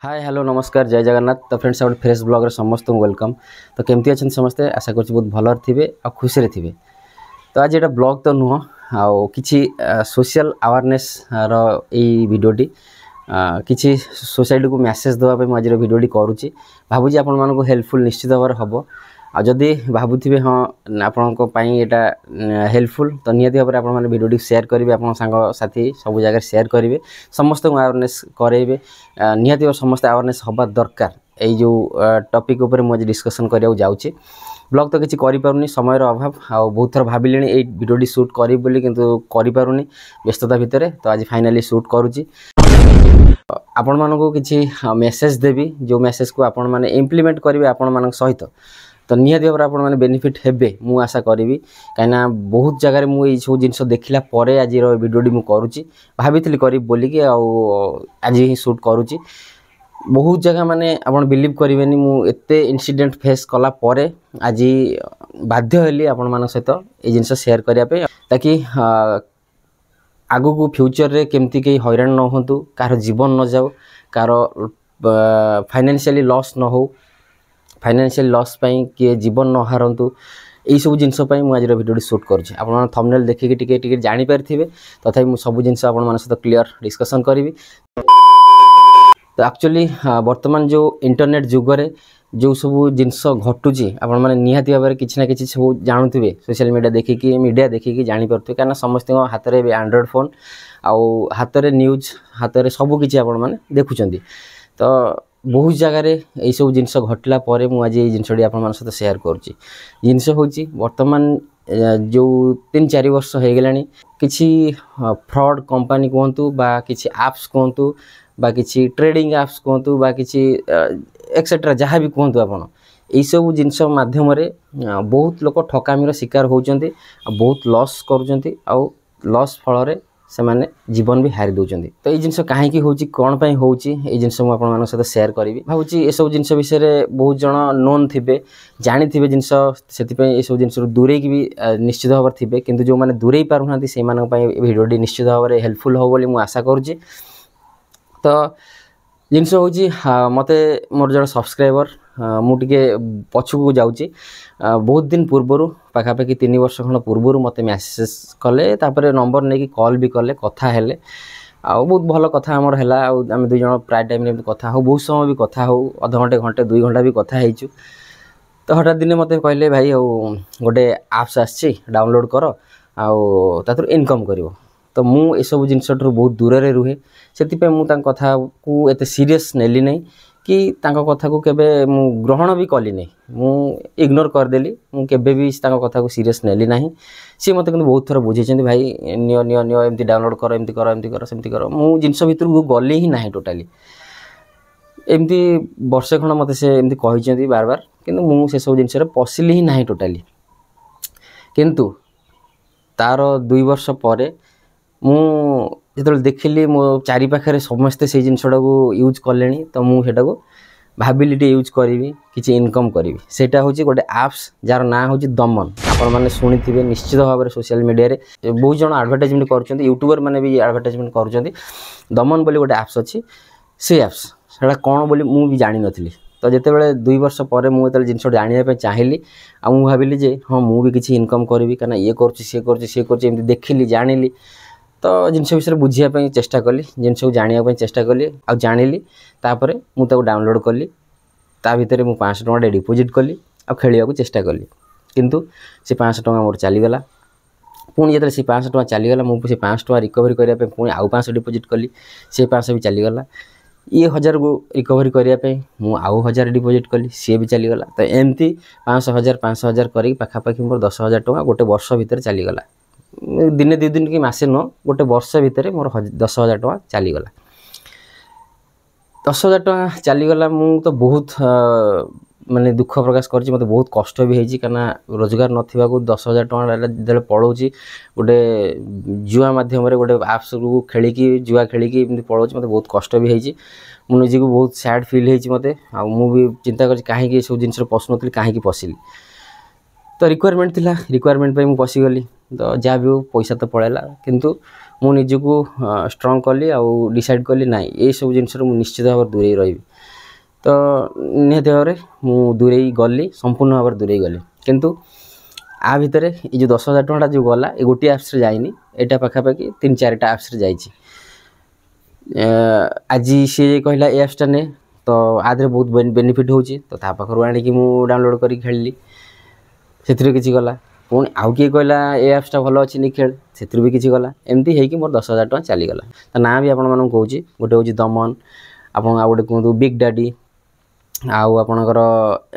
Hi hello नमस्कार जय जगन्नाथ। तो फ्रेंड्स गोटे फ्रेश ब्लॉग समस्त वेलकम। तो केमती अच्छा समस्ते आशा कर बहुत भल थे आ खुशी थे। तो आज ये ब्लॉग तो नुह कि सोशल अवेयरनेस भिडियोटी किसी सोसाइटी को मैसेज देवाई मुझे भिडियोटी करुँची भावुँ आपण हेल्पफुल निश्चित भाव हम आदि भावुवे हाँ आपंपाई हेल्पफुल तो निहती भाव में भिडियो सेयार करेंगे आप सांगसाथी सब जगह सेयार करेंगे समस्त अवेयरनेस करेंगे निहती समस्त अवेयरनेस हवा दरकार यही जो टॉपिक उपर मुझे डिस्कशन करने जाऊँगी। ब्लॉग तो किसी करें समय अभाव आ बहुत थर भाविले ये भिडियोटी शूट करी बोली किंतु करें व्यस्तता भितर। तो आज फाइनाली शूट करुँची आपण मानक किसी मेसेज देवी जो मेसेज को आपण मैंने इम्प्लीमेंट करेंगे आपण मान सहित तो निहती भाव में बेनिफिट हेबे मु आशा करी कहीं बहुत जगह मुझे सब जिन देखला आज भिडियोटी मुझे करुँची भाभी करी बोलिकी आज ही शूट करुँची। बहुत जगह माने आपण बिलीव करेंगे मुझे इनसीडेंट फेस कला आज बाध्य हेली आपण मान सहित ये जिन सेयार करने ताकि आगु को फ्यूचर रे केमती कहीं हैरान न हो कार जीवन न जाओ कार फाइनेंशियली लॉस न हो फाइनेंशियल लॉस पई किए जीवन न हारंतु यही सब जिनस मुझे आज भिडियो शूट करुँचे आप थंबनेल देखिए टिके जानी पारे तथापि मुझे सब जिन सहित क्लियर डिस्कसन करी। तो एक्चुअली वर्तमान जो इंटरनेट जुगरे जो सब जिनस घटुची आपण मैंने निहाती भाव में किसी ना कि सब जानूे सोशल मीडिया देखिकी जापे कहीं समस्त हाथ में एंड्रॉइड फोन आउ हाथ में न्यूज हाथ में सबकि आपने देखुं। तो बहुत जगार यही सब जिनस घटला मुझे जिनटी आप सहित सेयार करुँची जिनस हूँ बर्तमान जो 3-4 वर्ष हो गला किसी फ्रॉड कंपनी कहतु बा किसी एप्स कहतु बा किसी ट्रेडिंग एप्स कहतु बा किसी एक्सेट्रा जहाँ भी कहतु आप सब जिनस मध्यम बहुत लोग ठकामीर शिकार होती बहुत लॉस करुँच लॉस फल से माने जीवन भी हारी दौरान। तो ये जिनस कहीं हूँ कौन पर हो जिनस मुझे सहित सेयार करी भावुँ ये सब जिनस विषय बहुत जन नोन थे जानी थे जिनस से सब जिन दूरे की भी निश्चित भाव थे किंतु जो मैंने दूरे पारना से भिडियोटी निश्चित भाव में हेल्पफुल हो बोली मुझे आशा करुँची। तो जिनस हूँ मत मोर जन सब्सक्राइबर मुझे पछक जाऊँगी बहुत दिन पूर्वर पाखापाखि 3 वर्ष खंड पूर्वर मत मैसेज कले नंबर नहीं कॉल भी कले कथा हेले बहुत भल कथा आमर है आम दुई जन प्राय टाइम कथा हो बहुत समय भी कथा हो अध घंटे घंटे 2 घंटा भी कथा हो। तो हठात दिने मत कहले भाई गोटे एप्स आसी डाउनलोड कर आर इनकम कर। तो मु ये सब जिनस बहुत दूर रे रुहे से कथा को एत सीरीयस नेली नहीं कि कथा को केबे मु ग्रहण भी कली नहीं मु इग्नोर करदेली मुझे भी कथा को सीरीयस नेली ना सी मत बहुत थर बुझे भाई नियो नियो नियो एमती डाउनलोड कर एमती कर एमती कर सेमती कर मु जिनस भितर को गली ही ना टोटाली एमती वर्षे खंड मत से एमती कही बार बार किंतु मु से सब जिनस पशिली ही ना टोटाली किंतु तार 2 वर्ष पर जो देखिली मो चारि पाखे समस्ते से जिनटा को यूज कले तो मुझे भाविली यूज करी किसी इनकम करी सेटा हूँ गोटे एप्स जार ना हूँ दमन आपण मैंने शुणी निश्चित भाव में सोशल मीडिया रे बहुत जन एडवर्टाइजमेंट कर यूट्यूबर मैंने भी एडवर्टाइजमेंट कर दमन बोली गोटे एप्स अच्छी से एप्स से कौन बोली मु भी जानी नी। तो जितेबाला 2 वर्ष पर मुझे जिन जानापी चाहिए आ भाविली जे हाँ मुझे किसी इनकम करी कहीं ये कर देखिली जानिली तो जिनस विषय बुझापी चेष्टा कली जिन सब जानापी चेष्टा कली आ जानिली तापर मुझे डाउनलोड कली ता भितर मुझे 500 टଙ୍କା डिपोजिट कली आ खेलिया को चेष्टा कली किंतु से 500 टଙ୍କା मोर चलीगला पुणी जो से 500 टଙ୍କା चलीगला मुझे 500 टଙ୍କା रिकवरी करने पुणी आउ 500 डिपोजिट कली से 500 भी चलीगला ये 1000 को रिकवरी करने मुझे आउ 1000 डिपोजिट कली सी भी चलीगला। तो एमती 500,000 500,000 कर पाखापाखि मोर 10,000 टଙ୍କା गोटे वर्ष भितर चलीगला दिने 2 दिन कि मासे न गोटे वर्ष भितर मोर 10,000 टଙ୍କା चलीगला। 10,000 टଙ୍କା चलीगला मु तो बहुत माने दुख प्रकाश कर मत बहुत कष्ट भी होती कहीं रोजगार नाथा को 10,000 टଙ୍କା जो पलाऊँगी गोटे जुआ मध्यम गोटे एप्स को खेलिकी जुआ खेलिकी पलाऊँगी मत बहुत कष्ट भी होती मुझे को बहुत सैड फिल होती मत भी चिंता कर कहीं सब जिन पशुनी कहीं पशिली। तो रिक्वायरमेंट थिला रिक्वायरमेंट पे मु पशिगली तो जहाँ भी हो पैसा तो पड़ेगा किंतु मु निजको स्ट्रंग कली आउ डिसाइड कली ना ये सब जिनस निश्चित भाव दूरे रही तो निहत भाव में दूरे गली संपूर्ण भाव दूरे गली किंतु आ भितर ये जो 10,000 टଙ୍କା जो गला ये गोटे आप्स जाइनी यहाँ पाखापाखि 3-4टा आप्स जाइए आज सी कहला ए आप्सटा ने तो आधे बहुत बेनिफिट होची तो ता पाखर आनी डाउनलोड करी खेलिली से किसी गला पुणी आउ किए कहला ए आप्सटा भल अच्छी नहीं खेल से भी किसी गला एमती है कि मोर 10,000 टଙ୍କା चलीगला तो ना भी आपण मानक कहूँ गोटे हूँ दमन आप गोटे कहूँ बिग डैडी आउ आपणकर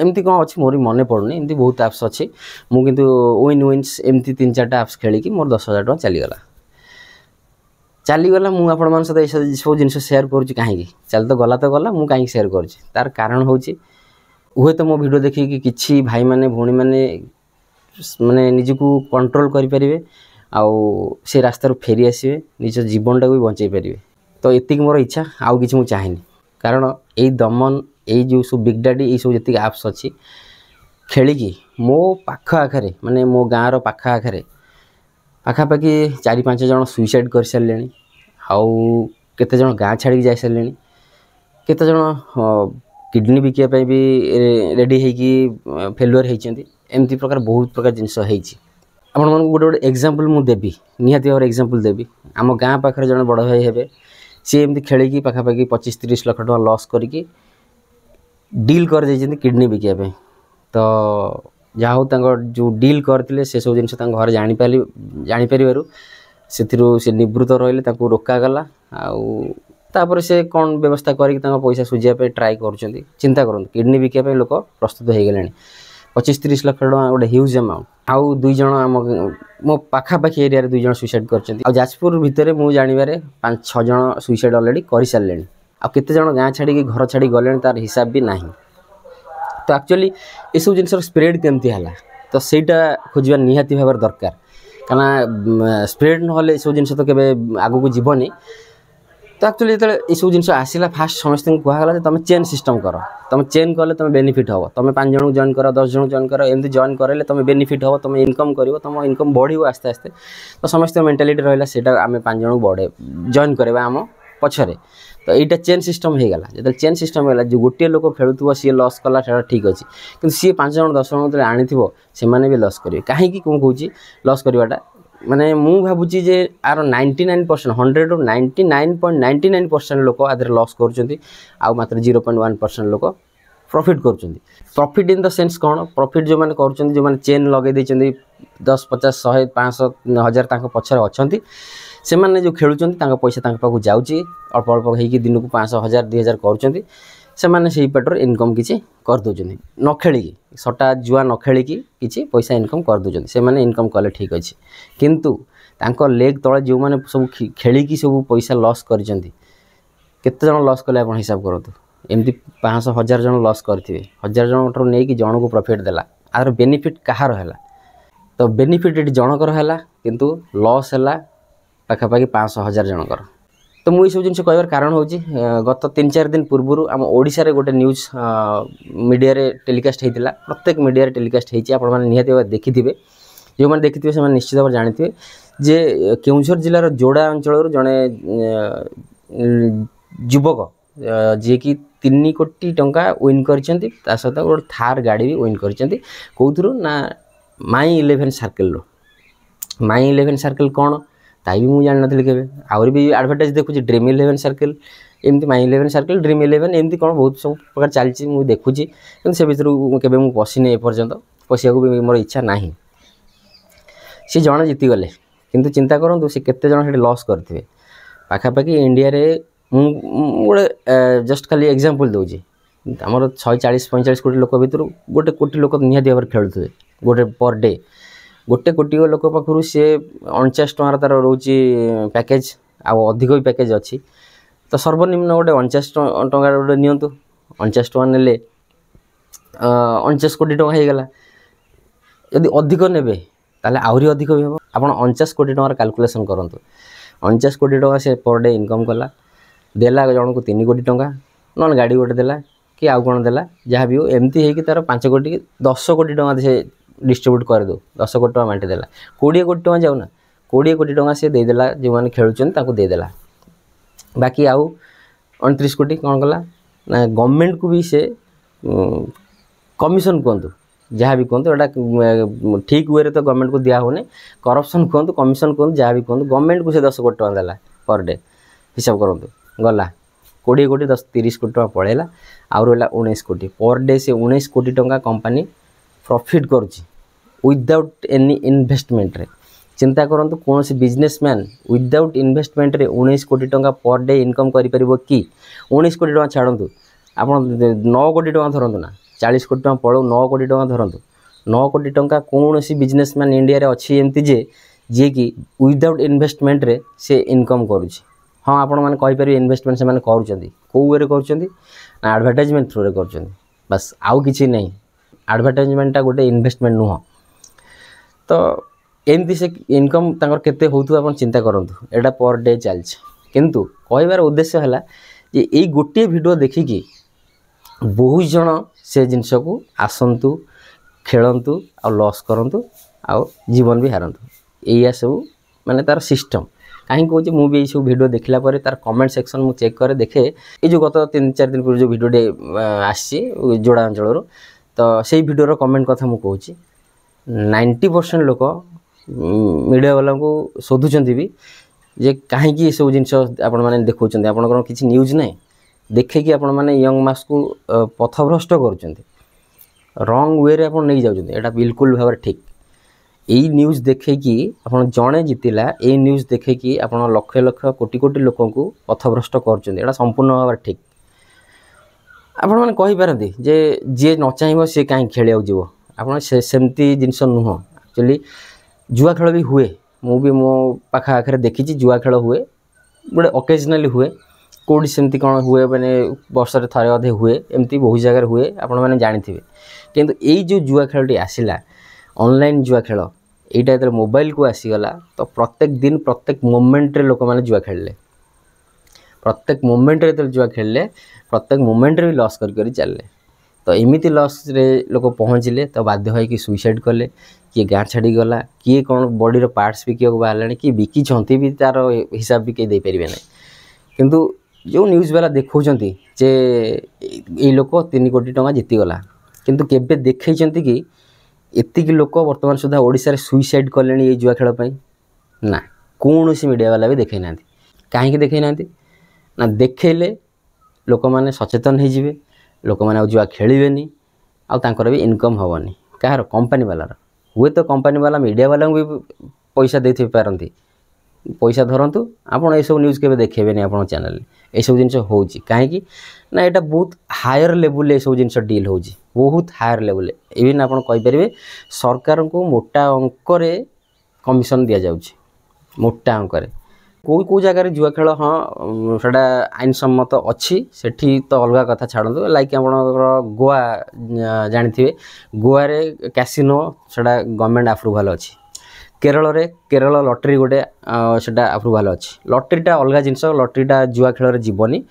एमती कौन अच्छी मोर मन पड़ूनी एमती बहुत आप्स अच्छी मुझे विन विन्स एमती 3-4टा आप्स खेलिकी मोर 10,000 टଙ୍କା चलीगला मुझे आपण मान सहित सब जिन सेयार करुँच कहीं चल तो गला मुझे कहीं सेयार करुँच तार कारण हूँ हुए तो मो भिडियो देखिए कि भाई माने भौणी माने माने निजको कंट्रोल करें आउ से रास्तार फेरी आसवे निज जीवनटा भी बचाई पारे तो ये मोर इच्छा आउ कि मुझे चाहेनी कारण यही दमन यही जो सब बिग डैडी ये सब जी आप्स अच्छी खेलिकी मो पाख आखरे माने मो गाँव पाख आखरे पाखापाखि 4-5 जन सुइसाइड कर सारे आउ केते जन गाँ छाड़ी जा सारे केते जन किडनी बिकापी भी रेडी होगी फेलुअर होती एमती प्रकार बहुत प्रकार जिनस आपण मन गोटे गोटे एग्जांपल मु देबी निहाती भाव एग्जांपल देबी आम गाँ पाखे जन बड़ भाई हे सी एमती खेलिकी पाखापाखि 25-30 लाख टଙ୍କା लॉस करके डील कर देइछन्ती किडनी बिकापी तो जहाँ हो जो डील करते से सब जिन घर जापर से निवृत्त रही रोकगला आउे से कौन व्यवस्था करके पैसा सुझापे ट्राए कर चिंता करूँ किडनी बिकापी लोक प्रस्तुत हो गले 25-30 लाख टଙ୍କା गोटे ह्यूज अमाउंट आउ 2 जन आम मो पाखापाखि एरिया 2 जन सुइसाइड कर जाजपुर भितर मुझे जानवे 5-6 जन सुइसाइड अलरेडी कर सारे आ केते जन गाँ छाड़ी घर छाड़ी गले तार हिसाब भी नहीं तो एक्चुअली ये सब जिन स्प्रेड केमती है तो सहीटा खोजा निहाती भाव दरकार कहीं स्प्रेड ना सब जिन तो के आग को जीवनी तो एक्चुअली जो ये सब जिन आसला फास्ट समस्त कहला तुम चेन सिस्टम कर तुम चेन कले तुम बेनिफिट हम तुम 5 जन जॉइन कर 10 जन जॉइन कर एमती जॉइन करे तुम बेनिफिट हम तुम इनकम कर तुम इनकम बढ़ो आस्ते आस्ते तो समस्त मेंटालिटी रहा से आम 5 जन बढ़े जॉइन करवा आम पछरे तो यहाँ चेन सिस्टम हो गला जो चेन सिस्टम है जो गोटे लोक खेलुव सी लॉस कला ठीक अच्छे कि सी 5 जन 10 जन जो आनी से भी लॉस करेंगे कहीं कौन कहूँ लॉस करवाटा माने मु भावुची जे आर 99% 100 ରୁ 99.99% लोक आधे लॉस कर मात्र 0.1% लोक प्रॉफिट कर प्रॉफिट इन द सेंस कौन प्रॉफिट जो मैंने कर जो मैंने चेन लगे 10, 50, 100, 500, 1000 तांको पछरे अछंती से माने जो खेलुचंती पैसा तांको पाखु जाउची अल्प अल्प होइकी दिन को 500, 1000, 2000 करूचंती से माने सेही पेटर इनकम किछि कर दोचंती न खेलिकी सटा जुआ न खेलिकी किछि पैसा इनकम कर दोचंती से माने इनकम कले ठीक अछि किंतु तांको लेग तळे जो माने सब खेलिकी सब पैसा लॉस करिसंती केते जण लॉस कले आपण हिसाब करतु एमती 500, 1000 जण लॉस करथिबे 1000 जण ठरो नै कि जण को प्रॉफिट देला आर बेनिफिट कहार हैला तो बेनिफिट एटी जनकर हैला किंतु लॉस हैला पाखापाखि 500, 1000 जनकर तो मुझे सब जिन कहबार कारण हूँ गत 3-4 दिन पूर्व आम ओडिशा रे गोटे न्यूज मीडिया रे टेलीकास्ट होता प्रत्येक मीडिया रे टेलीकास्ट होती आप निहाती देखिथे जो मैंने देखिथे से निश्चित भाव जानते जे केउझर जिलार जोड़ा अंचल जड़े युवक जी कि 3 कोटी टंका विन कर सहित गोटे थार गाड़ी भी विन कर कौथु ना माई 11 सर्कल माई 11 सर्कल कौन ताई भी मुझे जानी के आहरी भी एडवर्टाइज देखुची ड्रीम 11 सर्कल एमती माई 11 सर्कल ड्रीम 11 एमती कौन बहुत सब प्रकार चलती मुझे देखुची कि से भर केवे मुझे पशिनी एपर्यंत पशिया भी मोर इच्छा ना सी जड़े जीतीगले किंतु चिंता करूँ सी केते जन लॉस करते पाखापाखि इंडिया रे गोटे जस्ट खाली एग्जांपल दूसरी आमर 140-45 कोटी लोक भितर गोटे कोटी लोक निहाती भाव खेलुए गोटे पर डे गोटे कोटी लोक पाखु सी 49 टंकार तार रोचे पैकेज आउ अधिक भी पैकेज अच्छी तो सर्वनिम्न गोटे 49 टंकार गोटे नियंतु 49 टंका नेले 49 कोटी टंका हो गला यदि अधिक नेबे ताले आहरी अधिक भी हम आप 49 कोटी टंकार कैलकुलेशन करंतु 49 कोटी टंका से पर डे इनकम कला देला जन को 3 कोटी टंका नन गाड़ी गोटे देला कि आउ कौन देला जहाँ भी हो एमती है कि तार 5 कोटी 10 कोटी टंका से डिस्ट्रीब्यूट करदे 10 कोटी टଙ୍କା बांटीदेला 20 कोटी टଙ୍କା जाऊना 20 कोटी टଙ୍କା से देदेला जो मैंने खेलुचन ताको देदेला बाकी आउ 29 कोटी कौन कला ना गवर्नमेंट को भी से कमिशन कहतु जहाँ भी कहतु एटा ठीक वे तो गवर्नमेंट को दिया होने करप्शन कहतु कमिशन कहतु जहाँ भी कहतु गवर्नमेंट को से 10 कोटी टଙ୍କା देला पर डे हिसाब करतु गला 20 कोटी 30 कोटी टଙ୍କା पड़ेला आउ रहा 19 कोटी पर डे से 19 कोटी टଙ୍କା कंपनी प्रॉफिट करुच्ची विदाउट एनी इन्वेस्टमेंट रे चिंता करंतु कौन सी बिजनेसमैन विदाउट इन्वेस्टमेंट रे 19 कोटी टଙ୍କା पर डे इनकम करि परिबो कि 19 कोटी टଙ୍କା छाड़ंतु आपण 9 कोटी टଙ୍କା धरंतु ना 40 कोटी टଙ୍କା पड़ो 9 कोटी टଙ୍କା धरंतु 9 कोटी टଙ୍କା कौन सी बिजनेसमैन इंडिया रे अछि एमति जे कि विदाउट इन्वेस्टमेंट रे से इनकम करुच्ची हाँ आपण मैंने कहीपर इन्वेस्टमेंट से करुँच कौ वे कर एडवर्टाइजमेंट थ्रू रे कर बस आउ कि नहीं एडवर्टाइजमेंटा गोटे इन्वेस्टमेंट नुह तो एमती से इनकम तांकर केते होतु आपण चिंता करंतु एटा पर डे चलछि किंतु कहबार उद्देश्य है जे एई गोटे वीडियो देखिकी बहुत जन से जिनस को आसंतु खेलंतु आ लॉस करंतु आ जीवन भी हारंतु एया सब माने तार सिस्टम कहीं कहे मुझे सब वीडियो देखला पर तार कमेंट सेक्शन मु चेक करे देखे ये जो गत 3-4 दिन पूर्व जो वीडियो आसी जोड़ा अंचल तो से वीडियो कमेंट कथा मु कहूँ 90% लोक मीडिया वाला को शोधुंट भी जे कहीं सब जिन आपण मैंने देखा आपंकर किसी न्यूज ना देखे कि आपण मैंने यंग मास को पथभ्रष्ट कर रंग वे रे नहीं जाऊँ बिल्कुल भाव ठीक यही न्यूज देखे कि आपण जड़े जीतिला यही न्यूज देखे कि आपण लक्ष लक्ष कोटी कोटी लोक को पथभ्रष्ट कर संपूर्ण भाव ठीक आपण मैंने कहीपारती जे जी न चाहब सी कहीं खेलिया जीव आप सेमती जिनस नुह एक्चुअली जुआ खेल भी हुए मु भी मो पाखा आखिर देखी जुआ खेल हुए गोटे ओकेजनाली हुए कौटी सेमती कौन हुए मैंने वर्ष रे थरे अधे हुए एमती बहुत जगह हुए आपण मैंने जानी किंतु यही जो जुआ खेलटी आसला ऑनलाइन जुआ खेल यहाँ जो मोबाइल को आसीगला तो प्रत्येक दिन प्रत्येक मोमेंट रे लोक मैंने जुआ खेलले प्रत्येक मोमेंट रे तो जुआ खेलले प्रत्येक मोमेंट रे भी लॉस कर चलले तो एमती लॉस रे लोक पहुँचले तो बाध्य हो कि सुइसाइड कले किए गाँ छाड़ी गला किए कौन बॉडी पार्ट्स बिका बाहर कि बिकी भी तार हिसाब भी कई पारे ना किंतु जो न्यूज वाला देखौं जे ये लोक 3 कोटी टଙ୍କା जीतीगला किंतु केबे देखैछंती कि एतिक लोक वर्तमान सुधा ओडिशा रे सुइसाइड कले ये जुआ खेल ना कौन सी मीडिया वाला भी देखई ना कहीं देखई ना ना देखले लोक मैंने सचेतन हो जिवे लोक मैंने जुआ खेलेनि आर भी इनकम हेनी कहार कंपनी वालार हुए तो कंपनी वाला मीडिया वाला भी पैसा दे पारती पैसा धरतु आपड़ ये सब न्यूज के देखेबेनि आप चैनल ये सब जिन हो कहीं ना यहाँ बहुत हायर लेवल ये सब जिन डील हो बहुत हायर लेवल इवन आप सरकार को मोटा अंक कमिशन दि जाऊँ मोटा अंक कौ जगार जुआ खेल हाँ से आईन सम्मत अच्छी सेठी तो अलग कथा छाड़ू लाइक आप गोवा जानी गोवा रे कैसिनो से गवर्नमेंट अप्रूवाल अच्छी केरल रे केरल लॉटरी गोटे सेटा अप्रूवाल अच्छी लॉटरीटा अलग जिनस लॉटरीटा जुआ खेल जीवनी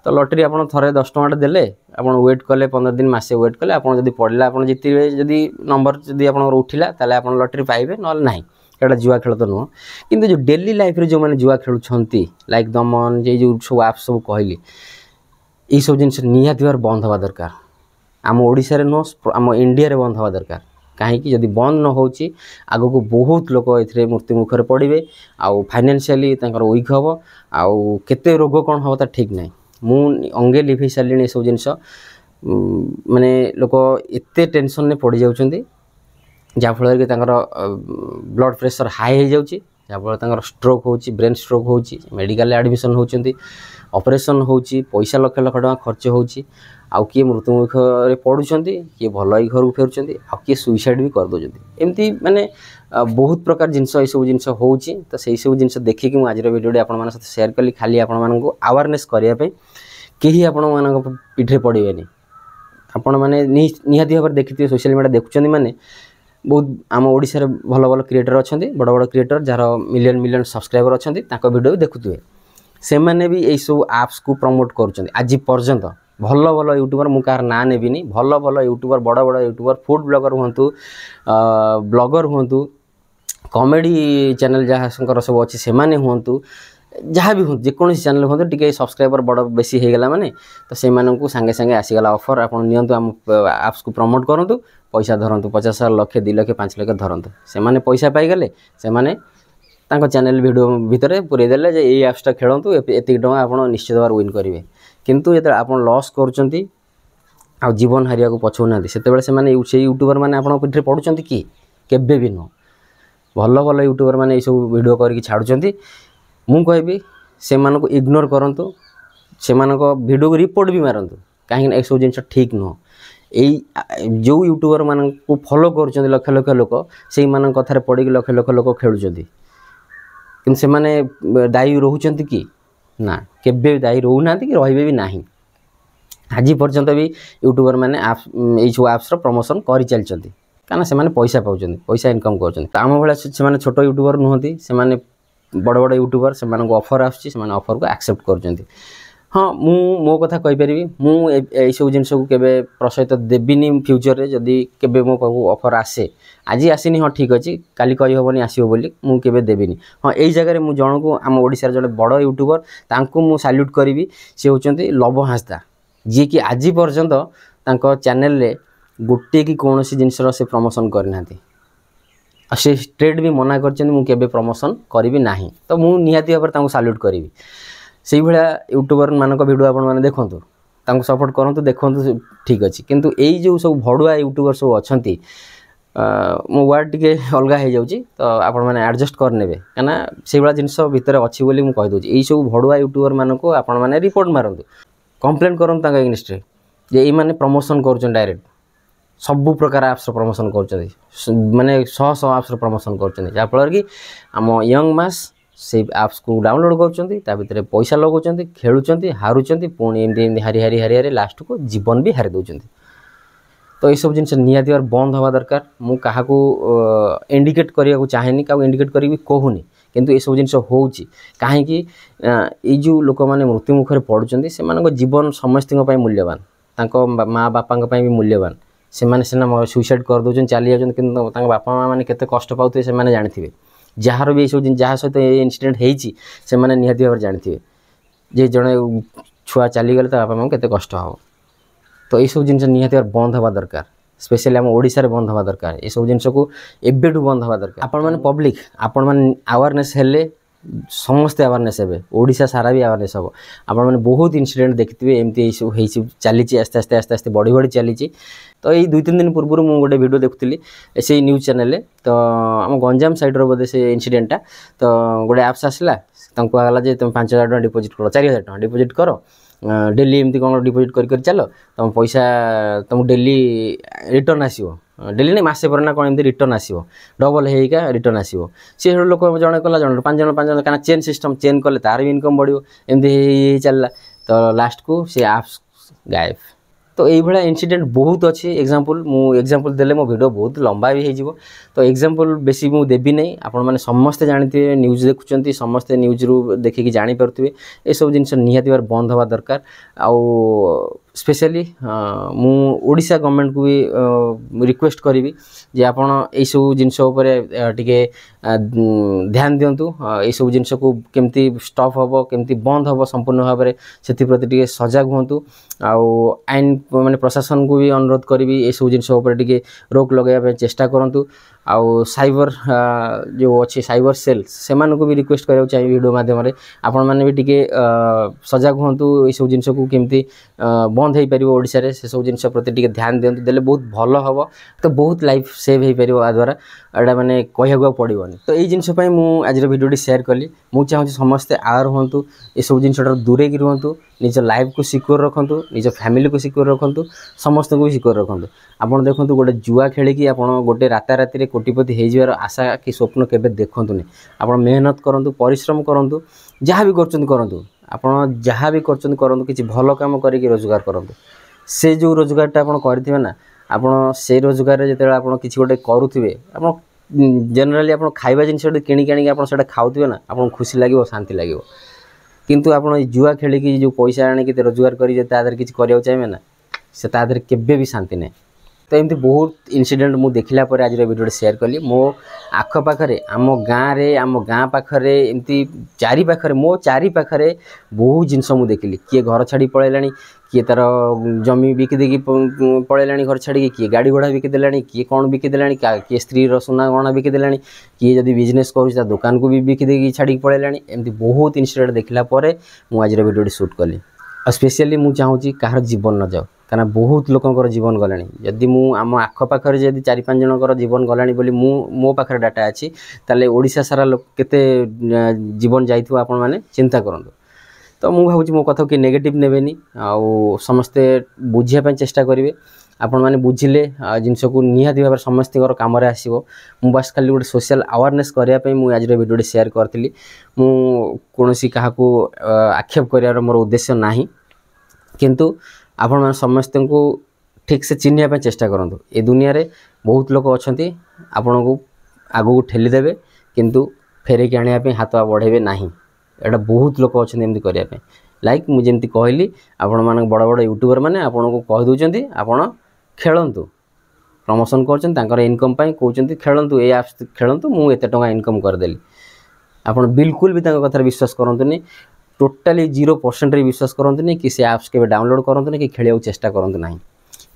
तो लॉटरी आप थे 10 टଙ୍କା देले आप वेट कले 15 दिन मासे वेट कले आप पड़े आप जीते जदि नंबर जदि आप उठिला ताले आप लॉटरी पाइबे ना ना एटा जुआ खेल तो नुह किंतु जो डेली लाइफ रे जो मैंने जुआ खेलुछंती लाइक दमन जे जो सब आप सब कहली ये सब जिन निहाती भाव बंद हवा दरकार आम ओडिशा रे नुह आम इंडिया रे बंद हवा दरकार कहीं जदि बंद न हो आग को बहुत लोक ए मृत्यु मुखर पड़े आउ फाइनेंशियली वीक हम आउ केते रोग कौन हम ठीक ना मु अंगे लिभे सारे ये सब जिन माने लोक एते टेंशन ने पड़ जाउछंती जहाँफल कि ब्लड प्रेशर हाई हो जाऊँगी जहाँफल स्ट्रोक हो ब्रेन स्ट्रोक हो मेडिकल एडमिशन होती ऑपरेशन हो पैसा लक्ष लक्ष टଙ୍କା खर्च हो किए मृत्युमुखरे पड़ुंट किए भल ही घर को फेरुंट आ किए सुइसाइड भी कर दौरान एमती माने बहुत प्रकार जिनस ये सब जिन हो तो सही सब जिन देखिक मुझे आज भिडियो आप सेयार कली खाली आपण आवेरनेस करने कहीं आपण पीठे पड़े आपण मैंने निहाती भाव देखिए सोशल मीडिया देखुं मैंने बहुत आम ओडिशा रे भल भल क्रिएटर अच्छा बड़ बड़ creator jar million million subscriber अच्छा भिडियो भी देखुए से मैंने भी यही सब आप्स को प्रमोट कर आज पर्यंत भल भल यूट्यूबर मु कार ना नेबिनी भल भल यूट्यूबर बड़ बड़ यूट्यूबर फूड ब्लॉगर हुंतु ब्लॉगर हुंतु कॉमेडी चैनल जहाँ सब अच्छे से हुंतु जहाँ भी हूँ जेकोसी चैनल हूँ टी सब्सक्राइबर बड़ बेसी हो गला माने तो से सांगे सांगे आसीगला ऑफर आप नियंतु आम एप्स को प्रमोट करूँ पैसा धरतु 50,000 लक्ष 2 लक्ष 5 लक्ष धरतु से पैसा पाईगले से चैनल वीडियो भितर पूरे देले जे ये एप्सटा खेलतु एतिक टଙ୍କା आप निश्चित भाव विन करेंगे किंतु जो आप लॉस करुँच आ जीवन हारिया को पछौना से यूट्यूबर मैंने आप पीठे पड़ुंट कि केबे भी नुह भल भल यूट्यूबर मैंने ये सब वीडियो करके छाड़ुंट मु कहबी से इग्नोर करूँ से वीडियो को रिपोर्ट भी मारतु कहीं ये सब जिन ठीक नुह जो यूट्यूबर मान को फॉलो कर लक्ष लक्ष लोक से कथार पड़ लक्ष लक्ष लोक खेलुंट कि से दायी रोचंती कि ना केबे दायी रोना कि रे भी ना आज पर्यंत भी यूट्यूबर मैंने सब एप्स प्रमोशन कर चलती कहीं से पैसा पाँच पैसा इनकम करम भाई छोट यूट्यूबर नुहति से बड़ बड़ यूट्यूबर से ऑफर आफर को एक्सेप्ट कर हाँ मो कथा कहीपरि मुझे सब जिन को केवे प्रशय देविनी फ्यूचर रे जदि केवे मो पाखु ऑफर आसे आज आसनी हाँ ठीक अच्छे काली कही हेनी आसो बोली मुझे देविनी हाँ यही जगह मुझे जन को आम ओडिशार जड़े बड़ यूट्यूबर तांको मु सैल्यूट करी सी होचंती लव हांसदा जी कि आज पर्यंत तांको चैनल रे गोटे कि कौन सी जिनसर से प्रमोशन करना से स्ट्रेट भी मना कर प्रमोशन करी ना तो मुझे निहाती भाव में सैल्यूट करी से भाया यूट्यूबर मानक वीडियो आपने देखूँ सपोर्ट करूँ देखूँ ठीक अच्छे किंतु यही जो सब भड़ुआ यूट्यूबर सब अच्छा मो वर्ड टी अलग हो जाऊँगी तो आपण मैंने एडजस्ट करने कहीं से भाया जिन भितर अच्छी बोली मुझे कहीदे यही सब भड़ुआ यूट्यूबर मानक आपण मैंने रिपोर्ट मारतु कंप्लेन करूँ एगेन्स्ट जे ये मैंने प्रमोशन कर डायरेक्ट सबु प्रकार एप्स प्रमोशन कर माने 100 एप्स प्रमोशन कर जहाँफल कि आम यंग मास से एप्स को डाउनलोड कर पैसा लगाऊँ खेलुंट हारुंट पुणी एमती हारी हारी हारी हारी लास्ट को जीवन भी हारी दौरान तो ये सब जिन निहाती बंद हवा दरकार मु क्या इंडिकेट करने को चाहेनी क्या इंडिकेट करी कहूनी किंतु ये सब जिन कहीं जो लोक मैंने मृत्यु मुखर पड़ुंट से जीवन समस्त मूल्यवान माँ बापा भी मूल्यवान से सीना सुइसाइड कर दौरान चली जाऊँ कि बापा माँ मैंने केते कष्ट पाते से जानते जार भी सब जहाँ सहित ये इनसीडेंट होती से निहाती भाव जानते जे जड़े छुआ चलीगले बापा माँ केते कष्ट हम तो ये सब जिन निहाती भाव बंद हवा दरकार स्पेशली आम ओडिशा बंद हवा दरकार ये सब जिन को एबेठू बंद हवा दरकार आपण मैंने पब्लिक आपण मैंने अवेयरनेस हेले समस्ते अवेयरनेस हे ओडिशा सारा भी अवेयरनेस हम आप मैंने बहुत इनसीडेंट देखिए एमती सब चली आस्ते आस्ते आस्ते आस्ते बढ़ी बढ़ी चली तो ये 2-3 दिन पूर्व मुझे गोटे वीडियो देखुली से न्यूज चैनल तो आम गंजाम साइड बोधे से इनसीडेंटा तो गोटे एप्स आसला कहला जे तुम 5,000 टଙ୍କା डिपोजिट कर 4,000 टଙ୍କା डिपोजिट कर डेली एमती कौन डिपोजिट कर चलो तुम पैसा तुम डेली रिटर्न आसो डेली नहीं मसे पर ना कौन एमती रिटर्न आसो डबल होगा रिटर्न आसो सी लोक जड़े कला जन 5 जन 5 जन क्या चेन सिस्टम चेन कले तार भी इनकम बढ़ो एमती चलला तो लास्ट को सी एप्स गायब तो ये इनसीडेंट बहुत अच्छी एग्जांपल मु एग्जांपल देले मो वीडियो बहुत लंबा भी हो तो एग्जांपल बेसी मु देबी नहीं आपण माने समस्ते जानते न्यूज देखुंत समस्ते न्यूज रू देखिकी जानी पारुथिबे ए सब जिनस निहाती बार बंद हवा दरकार आउ स्पेशली मु ओडिशा गवर्नमेंट को भी रिक्वेस्ट करी जे आपण ए सब जिनस टिके ध्यान दिंतु ये सब जिनस को केमती स्टॉप हम केमती बंद हम संपूर्ण भाव में से प्रति टिके सजग हूँ आईन माने प्रशासन को भी अनुरोध करी ये सब जिनस टिके रोक लगे चेष्टा करूँ आउ साइबर जो अच्छे साइबर सेल से भी रिक्वेस्ट करा चाहिए वीडियो माध्यम आपण मैंने भी टिके सजग हूँ ये सब जिनस को केमती बंद हो पार ओडिशा रे से सब जिनस प्रति टिके ध्यान दिंतु देले बहुत भल हम तो बहुत लाइफ सेव हो पार आ द्वारा एटा माने कहवा पड़ोनी तो यही जिनस मुझे आज वीडियो शेयर कली मुझे चाहूँगी समस्ते आवर हूँ ये सब जिनस दूरे की रुहतु निज लाइफ को सिक्योर रखु निज फैमिली को सिक्योर रखु समस्त को भी सिक्योर रखु आपड़ देखो गोटे जुआ खेलिकी आप गोटे राताराति कोटिपति हो आशा कि स्वप्न केवे देखुनी आप मेहनत करूँ परिश्रम करूँ जहाँ भी करूँ आप जहाँ भी करूँ किसी भल कम करके रोजगार करूँ से जो रोजगारटा आप करेंगे ना आप से रोजगार जो आप किसी गोटे करुवे आप जनरली आप खाଇବା जिनस किणिक आनिक आप खाऊे ना आपको खुशी लगे शांति लगे किंतु आप जुआ खेलिकी जो पैसा आने रोजगार कर किसी कराया चाहिए ना से तादर केबे भी शांति नहीं। तो एमती बहुत इनसीडेंट मुझे देखला आज वीडियो शेयर कली मो आखपाखे आम गाँ पाखे एमती चारि पाखे मो चारि पाखे बहुत जिनस मुझे देखिली किए घर छाड़ी पलैलानी किए तार जमी बिकिदेकी पलैलानी घर छाड़ी किए गाड़ी घोड़ा बिकिदेलानी किए कौन बिकिदेलानी किए स्त्री सुना गहना बिकिदेलानी किए जदि बिजनेस कर दुकान को भी बिकिदेकी छाड़ी पलैलानी एमती बहुत इनसीडेंट देखला मुझे वीडियो शूट कली। और स्पेशली मुझे चाहूँगी कहार जीवन न जाओ कहना बहुत लोकंर जीवन गलानी जदि मु आम आखपाखे जब 4-5 जनकर जीवन गलानी बोली मो पाखे डाटा अच्छी ताले ओडिशा सारा लोक केते जीवन जाइथिबो आपण माने चिंता करंतु। तो मु भावुची मो कथा कि नेगेटिव नेबेनी आउ समस्ते बुझिया ପାଇଁ चेष्टा करिवे आपण माने बुझिले जिनस को निहाती भाव समस्त काम आसो मु बस खाली गोटे सोशल अवेयरनेस करिया ପାଇଁ मु आज वीडियो शेयर करथिली मु कोनोसी काहाकू आक्षेप करियार मोर उद्देश्य नाही किंतु आपण माने समस्त को ठीक से चिन्हिया ପାଇଁ चेष्टा करंतु। ए दुनिया रे बहुत लोक अछंती आपण को आगो को ठेली देबे किंतु फेरे के आनिया ପାଇଁ हाथ बढ़ेबे नाही एटा बहुत लोक अछंती एमती करिया ପାଇଁ लाइक मु जेमती कहली आपण माने बड़ बड़ यूट्यूबर माने आपण को कह दोचंती आपण खेलंतु प्रमोशन करछन तांकर इनकम ପାଇଁ कहउचंती खेलंतु ए ऐप्स खेलंतु मु एते टका इनकम कर देली आपण बिल्कुल भी तांकर कथा विश्वास करंतुनी टोटाली 0% रे विश्वास करंतुनी कि से ऐप्स के डाउनलोड करंतुनी कि खेलिया चेष्टा करंतु नाही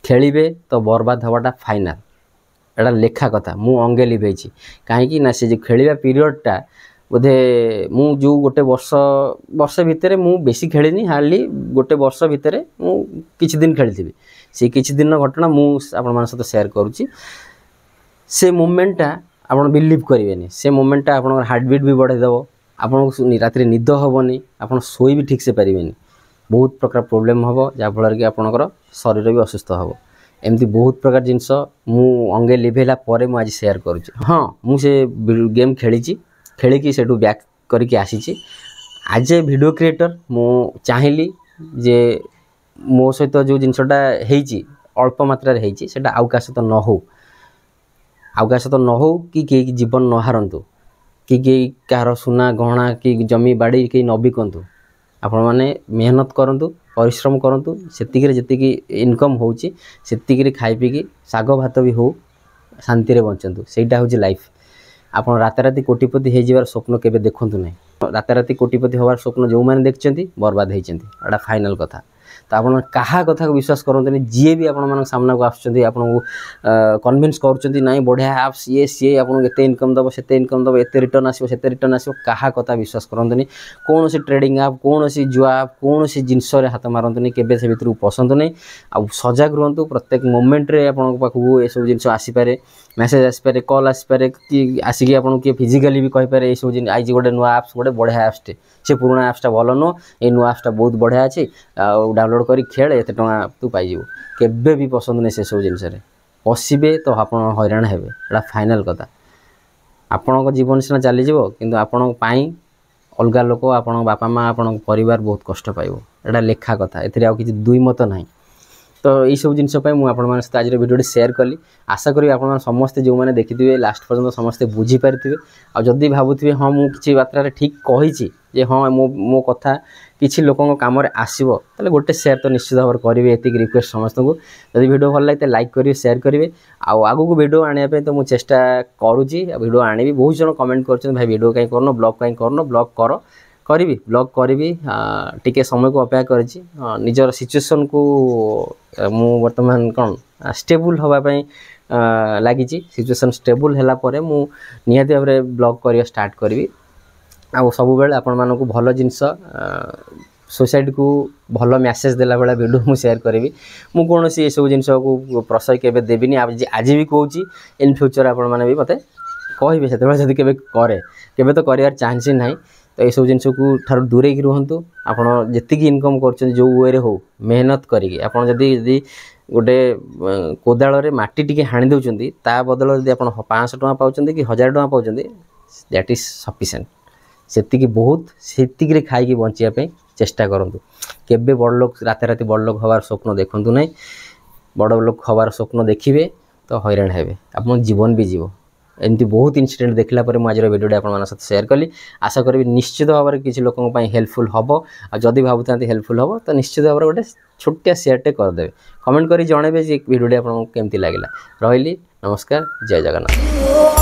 खेलिबे तो बर्बाद हवाटा फाइनल एटा लेखा कथा मु अंगे लिभेछि काहे ना से जे खेलिबा पीरियडटा बोधे मु जो गोटे वर्ष भितर मु बेसी खेलिनी हार्डली गोटे वर्ष भितर मु किछि दिन खेलिथिबी से किछि दिन घटना मु आपण मान सहित शेयर करूछि से मोमेंटटा आपण बिलीव करिवेनी से मोमेंटटा आपण हार्ट बीट भी बढ़ाई देबो आपण रात निद हेनी आप शोई भी ठीक से पारे बहुत प्रकार प्रोब्लेम हम जहाँफल कि आपणकर शरीर भी असुस्थ हम एमती बहुत प्रकार जिनस मु अंगे लिभेला परे मु आज शेयर करुच्ची। हाँ मुझे गेम खेलिकी से बैक करके आसी आज ए वीडियो क्रिएटर मु चाहिली जे मो सहित जो जिनसटा होती अल्प मात्रा से आउ का सहित न हो आउ का सहित न हो कि जीवन न हारंतु कि कहार सुना गहना कि जमी बाड़ी कि न बिकंतु आपण माने मेहनत करंतु परिश्रम करंतु सेतिकी जेतिकी इनकम होउची सेतिकी खाई पीकी साग भात भी हो शांति रे बंचंतु सेटा होची लाइफ। आपण राताराती कोटिपति हो जिवार स्वप्न केबे देखंतु नै राताराती कोटिपति होवार स्वप्न जो माने देखचंती बर्बाद हेचंती एटा फाइनल कथा। तो आपण कहा कथा को विश्वास करंतु जी भी आपण मान सामना को आछंती आपण को कन्विंस करचंती नाही बढ़िया ऐप्स ये सी आपण एते इनकम दबो सेते इनकम दबो एते रिटर्न आसीबो सेते रिटर्न आसीबो कहा कथा विश्वास करंतु कौन सी ट्रेडिंग ऐप कौन सी जुआ ऐप कौन सी जिनस रे हाथ मारंतु केबे से भितर पसंद नहीं आ सजग रहंतु प्रत्येक मोमेंट रे आपण पाखु ए सब जिनस आसी पारे मेसेज आसी पारे कॉल आसी पारे कि आसिकी आपण के फिजिकली भी कहि पारे ए सब जिन आइज गोटे नुआ ऐप्स गोटे बढ़िया ऐप्स टे से पुराना ऐप्सटा भल नो ए नुआ ऐप्सटा बहुत बढ़िया अच्छी डाउनलोड करी खेल एते टका तू पाइबो केबे भी पसंद नहीं से सब जिनस रे पशिबे तो आपण हैरान हेबे एटा फाइनल कथा। आपण जीवन सीना चली जीवो किंतु आपण पाई अलगा लोक आपण बापा माँ आपण परिवार बहुत कष्ट पाइबो एटा लेखा कथा एथिरे आ किछि दुई मत नाही। तो यही सब जिनस मुझे आज वीडियो शेयर कली आशा करी आप समस्ते जो मैंने देखिथे लास्ट पर्यंत समस्ते बुझी पारे आदि भावुवे हाँ मुझे किसी मात्रा ठीक कही जे हाँ मो कथा किसी लोक कम आसो ताले गोटे शेयर तो निश्चित भाव करेंगे ये रिक्वेस्ट समस्त को जब वीडियो भल लगे लाइक करेंगे शेयर करेंगे आगू को वीडियो आने तो मुझे चेष्टा करुँची वीडियो आनी बहुत जन कमेंट कर भाई वीडियो कहीं करन ब्लॉग कहीं करन ब्लॉग कर करी ब्लॉग करी टिके समय को अपेक्षा करी निजर सिचुएशन को मु वर्तमान कौन स्टेबल होगापाई लगी सिचुएशन स्टेबल है मु निहाती भाव में ब्लॉग करिया स्टार्ट करी आ सब बेले आपण मानक भल जिनस सोसाइटी को भल मेसेज देला बेला वीडियो मु शेयर करी मु कौन सी सब जिनस को प्रशय केबे देबिनी आज भी कहूँ इन फ्यूचर आपण माने भी मते कहिबे सेते जदि केबे करे केबे तो करियार चांस ही नाही। तो ये सब जिनस को ठार दूरे की रुहतु आपण जी इनकम कर जो वे हो मेहनत करी आपड़ जदि गोटे कोदाल माटी टिके हाणी दौरान ता बदल जब आप 500 टका पाँच कि 1000 टका पाँच दैट इज सफिशिएंट सेतिकी बहुत सेतिकी खाई बचापी चेष्टा करूँ केबे बड़ लोक राति बड़ लोक हबार स्वप्न देखु ना बड़ लोक हबार स्वप्न देखिए तो हैरान हेबे आप जीवन भी जीव एमती बहुत इनसीडेंट देखला पर आज भिडियो आप सेयार कली आशा करी निश्चित भाव में किसी लोक हेल्पफुल हम आदि भावुता हेल्पफुल हम तो निश्चित भाव में गोटे छोटिया शेयरटे करदे कमेंट करी जनइबे भिडियो आपको केमती लगे रही नमस्कार जय जगन्नाथ।